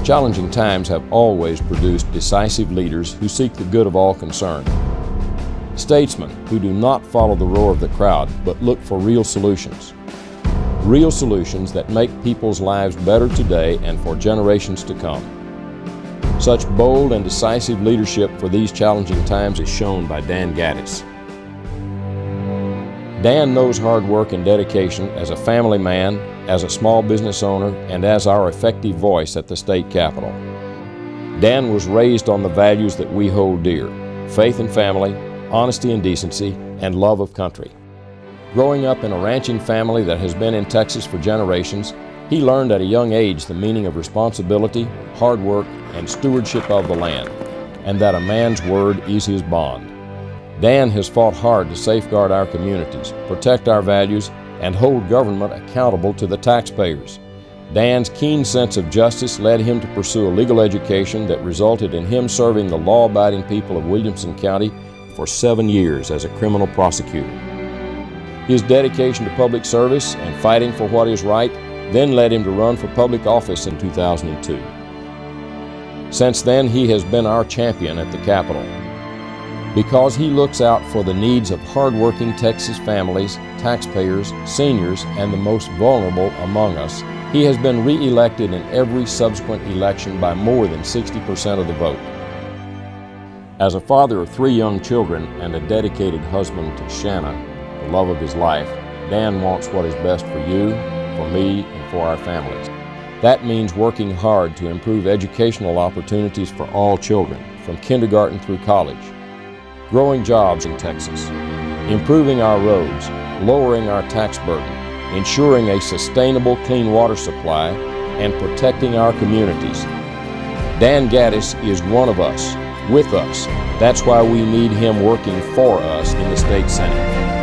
Challenging times have always produced decisive leaders who seek the good of all concerned. Statesmen who do not follow the roar of the crowd, but look for real solutions. Real solutions that make people's lives better today and for generations to come. Such bold and decisive leadership for these challenging times is shown by Dan Gaddis. Dan knows hard work and dedication as a family man, as a small business owner, and as our effective voice at the state capitol. Dan was raised on the values that we hold dear: faith and family, honesty and decency, and love of country. Growing up in a ranching family that has been in Texas for generations, he learned at a young age the meaning of responsibility, hard work, and stewardship of the land, and that a man's word is his bond. Dan has fought hard to safeguard our communities, protect our values, and hold government accountable to the taxpayers. Dan's keen sense of justice led him to pursue a legal education that resulted in him serving the law-abiding people of Williamson County for 7 years as a criminal prosecutor. His dedication to public service and fighting for what is right then led him to run for public office in 2002. Since then, he has been our champion at the Capitol. Because he looks out for the needs of hard-working Texas families, taxpayers, seniors, and the most vulnerable among us, he has been re-elected in every subsequent election by more than 60% of the vote. As a father of 3 young children and a dedicated husband to Shanna, the love of his life, Dan wants what is best for you, for me, and for our families. That means working hard to improve educational opportunities for all children, from kindergarten through college, growing jobs in Texas, improving our roads, lowering our tax burden, ensuring a sustainable clean water supply, and protecting our communities. Dan Gaddis is one of us, with us. That's why we need him working for us in the state Senate.